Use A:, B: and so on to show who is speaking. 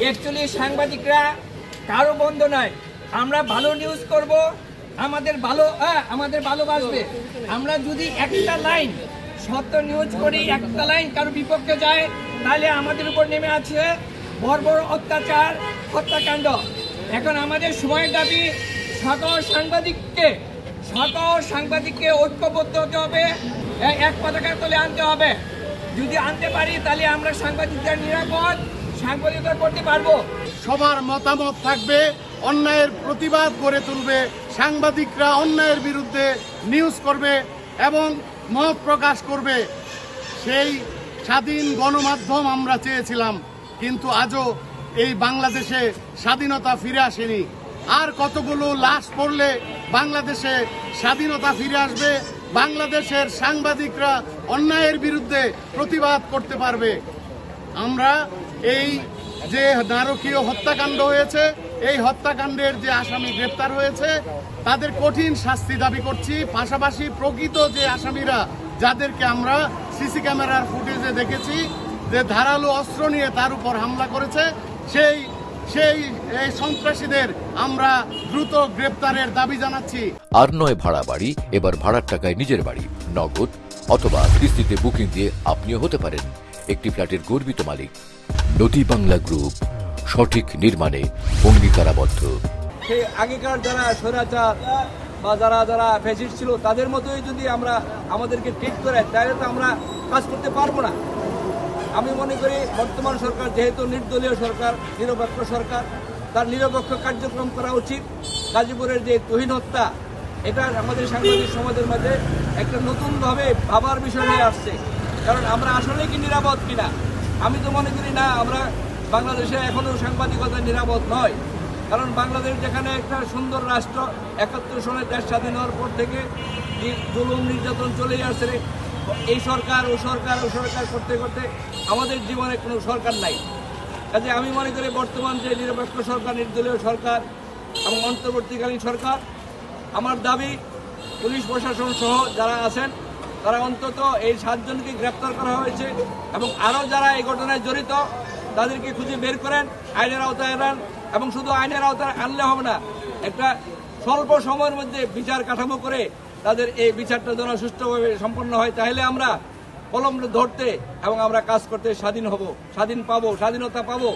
A: Actually সাংবাদিকরা কারো বন্ধ নয়। আমরা ভালো নিউজ করব, আমাদের ভালোবাসবে। আমরা যদি একটা লাইন সত্য নিউজ করি, একটা লাইন কারো বিপক্ষে যায়, তাহলে আমাদের উপর নেমে আছে বর্বর অত্যাচার, হত্যাকাণ্ড। এখন আমাদের সময়ের দাবি সকল সাংবাদিককে ঐক্যবদ্ধ হতে হবে, এক পতাকার তলে আনতে হবে। যদি আনতে পারি তাহলে আমরা সাংবাদিকদের নিরাপদ সাংবাদিকতা করতে পারবো।
B: সবার মতামত থাকবে, অন্যায়ের প্রতিবাদ করে তুলবে, সাংবাদিকরা অন্যায়ের বিরুদ্ধে নিউজ করবে এবং মত প্রকাশ করবে। সেই স্বাধীন গণমাধ্যম আমরা চেয়েছিলাম, কিন্তু আজও এই বাংলাদেশে স্বাধীনতা ফিরে আসেনি। আর কতগুলো লাশ পড়লে বাংলাদেশে স্বাধীনতা ফিরে আসবে, বাংলাদেশের সাংবাদিকরা অন্যায়ের বিরুদ্ধে প্রতিবাদ করতে পারবে। আমরা এই যে নারকীয় হত্যাকাণ্ড হয়েছে, এই হত্যাকাণ্ডের যে আসামি গ্রেপ্তার হয়েছে তাদের কঠিন শাস্তি দাবি করছি। পাশাপাশি প্রকৃত যে আসামিরা, যাদেরকে আমরা সিসি ক্যামেরার ফুটেজে দেখেছি যে ধারালো অস্ত্র নিয়ে তার উপর হামলা করেছে, সেই সন্ত্রাসীদের আমরা দ্রুত গ্রেপ্তারের দাবি জানাচ্ছি।
C: আর নয় ভাড়া বাড়ি, এবার ভাড়ার টাকায় নিজের বাড়ি, নগদ অথবা কিস্তিতে বুকিং দিয়ে আপনিও হতে পারেন একটি ফ্ল্যাটের গর্বিত মালিক। নদী বাংলা গ্রুপ, সঠিক নির্মাণে অঙ্গীকারাবদ্ধ।
A: আগেকার যারা স্বৈরাচার বা যারা ফ্যাসিস্ট ছিল তাদের মতোই যদি আমাদেরকে ট্রিট করে, তাহলে তো আমরা কাজ করতে পারবো না। আমি মনে করি বর্তমান সরকার যেহেতু নির্দলীয় সরকার, নিরপেক্ষ সরকার, তার নিরপেক্ষ কার্যক্রম করা উচিত। গাজীপুরের যে তুহিন হত্যা, এটা আমাদের সাংবাদিক সমাজের মাঝে একটা নতুনভাবে ভাবার বিষয় নিয়ে আসছে। কারণ আমরা আসলে কি নিরাপদ কিনা? আমি তো মনে করি না, আমরা বাংলাদেশে এখনও সাংবাদিকতা নিরাপদ নয়। কারণ বাংলাদেশ যেখানে একটা সুন্দর রাষ্ট্র, ৭১ সনে দেশ স্বাধীন হওয়ার পর থেকে জুলুম নির্যাতন চলেই আসছে। এই সরকার ও সরকার করতে করতে আমাদের জীবনে কোনো সরকার নাই। কাজে আমি মনে করি বর্তমান যে নিরপেক্ষ সরকার, নির্দলীয় সরকার এবং অন্তর্বর্তীকালীন সরকার, আমার দাবি পুলিশ প্রশাসন সহ যারা আছেন তারা অন্তত এই 7 জনকে গ্রেপ্তার করা হয়েছে এবং আরও যারা এই ঘটনায় জড়িত তাদেরকে খুঁজে বের করেন, আইনের আওতায় আনান। এবং শুধু আইনের আওতায় আনলে হবে না, একটা স্বল্প সময়ের মধ্যে বিচার কাঠামো করে তাদের এই বিচারটা যেন সুষ্ঠুভাবে সম্পন্ন হয়। তাহলে আমরা কলম ধরতে এবং আমরা কাজ করতে স্বাধীন হব, স্বাধীনতা পাবো।